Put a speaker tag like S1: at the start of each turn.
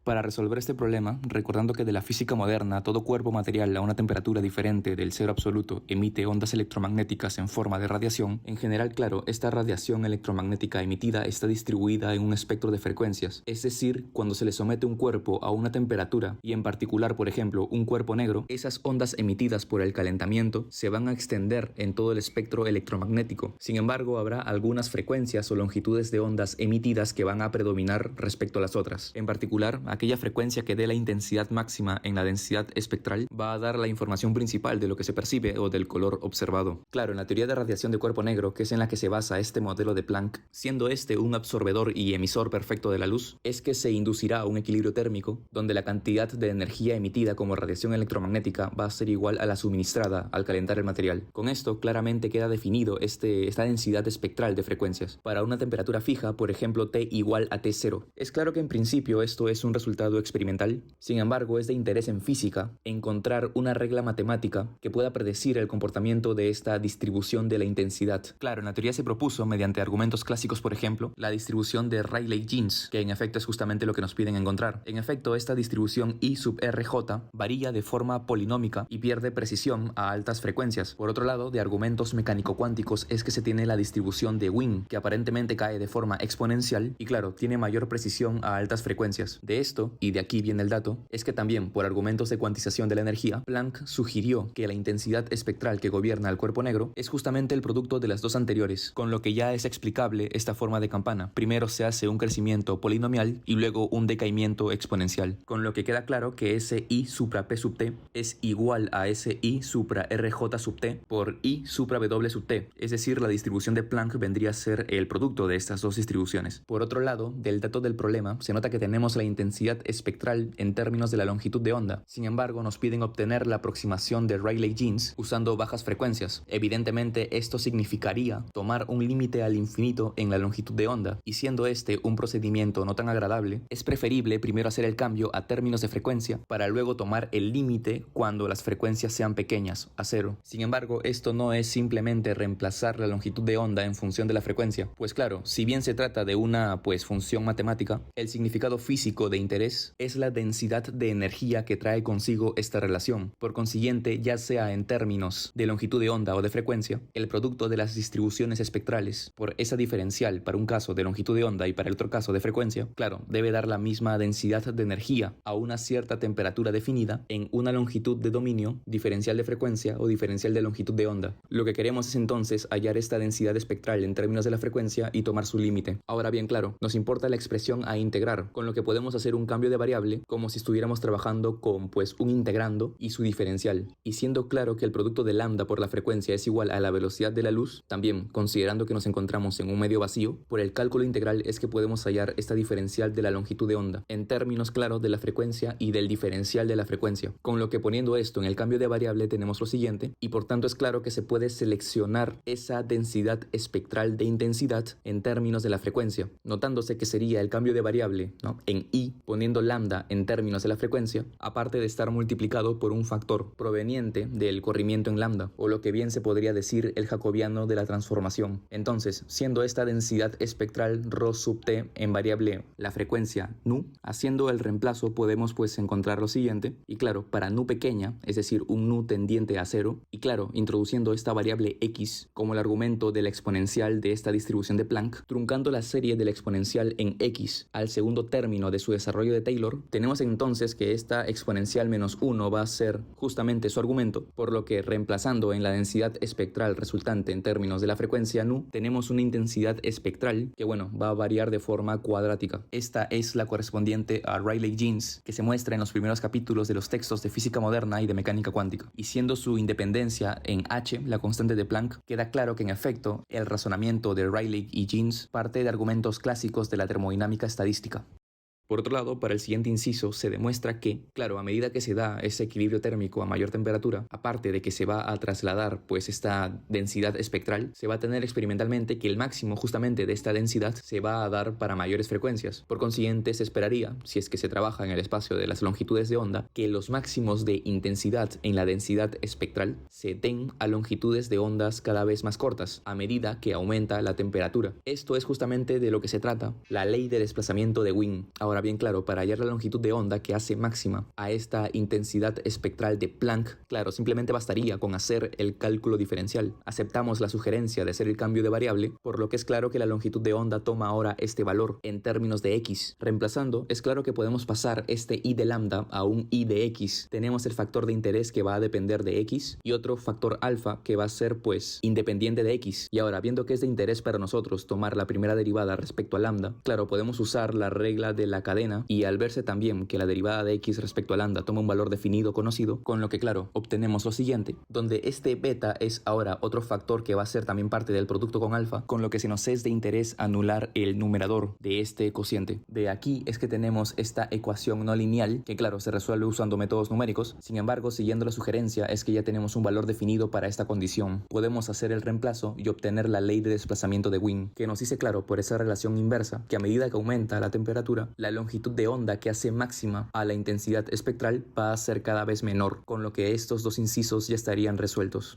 S1: Para resolver este problema, recordando que de la física moderna todo cuerpo material a una temperatura diferente del cero absoluto emite ondas electromagnéticas en forma de radiación, en general, claro, esta radiación electromagnética emitida está distribuida en un espectro de frecuencias, es decir, cuando se le somete un cuerpo a una temperatura, y en particular, por ejemplo, un cuerpo negro, esas ondas emitidas por el calentamiento se van a extender en todo el espectro electromagnético. Sin embargo, habrá algunas frecuencias o longitudes de ondas emitidas que van a predominar respecto a las otras. En particular, aquella frecuencia que dé la intensidad máxima en la densidad espectral va a dar la información principal de lo que se percibe o del color observado. Claro, en la teoría de radiación de cuerpo negro, que es en la que se basa este modelo de Planck, siendo este un absorbedor y emisor perfecto de la luz, es que se inducirá un equilibrio térmico donde la cantidad de energía emitida como radiación electromagnética va a ser igual a la suministrada al calentar el material. Con esto claramente queda definido esta densidad espectral de frecuencias. Para una temperatura fija, por ejemplo T igual a T0. Es claro que en principio esto es un resultado experimental, sin embargo es de interés en física encontrar una regla matemática que pueda predecir el comportamiento de esta distribución de la intensidad. Claro, en la teoría se propuso, mediante argumentos clásicos por ejemplo, la distribución de Rayleigh-Jeans, que en efecto es justamente lo que nos piden encontrar. En efecto, esta distribución I sub RJ varía de forma polinómica y pierde precisión a altas frecuencias. Por otro lado, de argumentos mecánico-cuánticos es que se tiene la distribución de Wien, que aparentemente cae de forma exponencial y claro, tiene mayor precisión a altas frecuencias. De esto, y de aquí viene el dato, es que también por argumentos de cuantización de la energía, Planck sugirió que la intensidad espectral que gobierna el cuerpo negro es justamente el producto de las dos anteriores, con lo que ya es explicable esta forma de campana. Primero se hace un crecimiento polinomial y luego un decaimiento exponencial, con lo que queda claro que ese I supra P sub T es igual a ese I supra RJ sub T por I supra W sub T, es decir, la distribución de Planck vendría a ser el producto de estas dos distribuciones. Por otro lado, del dato del problema, se nota que tenemos la intensidad espectral en términos de la longitud de onda. Sin embargo, nos piden obtener la aproximación de Rayleigh-Jeans usando bajas frecuencias. Evidentemente, esto significaría tomar un límite al infinito en la longitud de onda, y siendo este un procedimiento no tan agradable, es preferible primero hacer el cambio a términos de frecuencia para luego tomar el límite cuando las frecuencias sean pequeñas, a cero. Sin embargo, esto no es simplemente reemplazar la longitud de onda en función de la frecuencia, pues claro, si bien se trata de una función matemática, el significado físico de interés es la densidad de energía que trae consigo esta relación. Por consiguiente, ya sea en términos de longitud de onda o de frecuencia, el producto de las distribuciones espectrales por esa diferencial para un caso de longitud de onda y para el otro caso de frecuencia, claro, debe dar la misma densidad de energía a una cierta temperatura definida en una longitud de dominio, diferencial de frecuencia o diferencial de longitud de onda. Lo que queremos es entonces hallar esta densidad espectral en términos de la frecuencia y tomar su límite. Ahora bien, claro, nos importa la expresión a integrar, con lo que podemos hacer un cambio de variable como si estuviéramos trabajando con un integrando y su diferencial. Y siendo claro que el producto de lambda por la frecuencia es igual a la velocidad de la luz, también considerando que nos encontramos en un medio vacío, por el cálculo integral es que podemos hallar esta diferencial de la longitud de onda, en términos claros de la frecuencia y del diferencial de la frecuencia. Con lo que poniendo esto en el cambio de variable tenemos lo siguiente, y por tanto es claro que se puede seleccionar esa densidad espectral de intensidad en términos de la frecuencia, notándose que sería el cambio de variable, ¿no?, en I, poniendo lambda en términos de la frecuencia, aparte de estar multiplicado por un factor proveniente del corrimiento en lambda, o lo que bien se podría decir el jacobiano de la transformación. Entonces, siendo esta densidad espectral ρ sub t en variable la frecuencia nu, haciendo el reemplazo podemos encontrar lo siguiente, y claro, para nu pequeña, es decir, un nu tendiente a cero, y claro, introduciendo esta variable x como el argumento de la exponencial de esta distribución de Planck, truncando la serie de la exponencial en x al segundo término de su desarrollo de Taylor, tenemos entonces que esta exponencial menos 1 va a ser justamente su argumento, por lo que reemplazando en la densidad espectral resultante en términos de la frecuencia nu, tenemos una intensidad espectral que va a variar de forma cuadrática. Esta es la correspondiente a Rayleigh-Jeans, que se muestra en los primeros capítulos de los textos de física moderna y de mecánica cuántica, y siendo su independencia en h, la constante de Planck, queda claro que en efecto el razonamiento de Rayleigh y Jeans parte de argumentos clásicos de la termodinámica estadística. Por otro lado, para el siguiente inciso se demuestra que, claro, a medida que se da ese equilibrio térmico a mayor temperatura, aparte de que se va a trasladar esta densidad espectral, se va a tener experimentalmente que el máximo justamente de esta densidad se va a dar para mayores frecuencias. Por consiguiente, se esperaría, si es que se trabaja en el espacio de las longitudes de onda, que los máximos de intensidad en la densidad espectral se den a longitudes de ondas cada vez más cortas, a medida que aumenta la temperatura. Esto es justamente de lo que se trata la ley de desplazamiento de Wien. Ahora Ahora bien, claro, para hallar la longitud de onda que hace máxima a esta intensidad espectral de Planck, claro, simplemente bastaría con hacer el cálculo diferencial. Aceptamos la sugerencia de hacer el cambio de variable, por lo que es claro que la longitud de onda toma ahora este valor en términos de x. Reemplazando, es claro que podemos pasar este i de lambda a un i de x. Tenemos el factor de interés que va a depender de x y otro factor alfa que va a ser pues independiente de x. Y ahora, viendo que es de interés para nosotros tomar la primera derivada respecto a lambda, claro, podemos usar la regla de la cadena, y al verse también que la derivada de x respecto a lambda toma un valor definido conocido, con lo que claro, obtenemos lo siguiente, donde este beta es ahora otro factor que va a ser también parte del producto con alfa, con lo que se nos es de interés anular el numerador de este cociente. De aquí es que tenemos esta ecuación no lineal, que claro, se resuelve usando métodos numéricos. Sin embargo, siguiendo la sugerencia, es que ya tenemos un valor definido para esta condición. Podemos hacer el reemplazo y obtener la ley de desplazamiento de Wien, que nos dice claro por esa relación inversa, que a medida que aumenta la temperatura, la longitud de onda que hace máxima a la intensidad espectral va a ser cada vez menor, con lo que estos dos incisos ya estarían resueltos.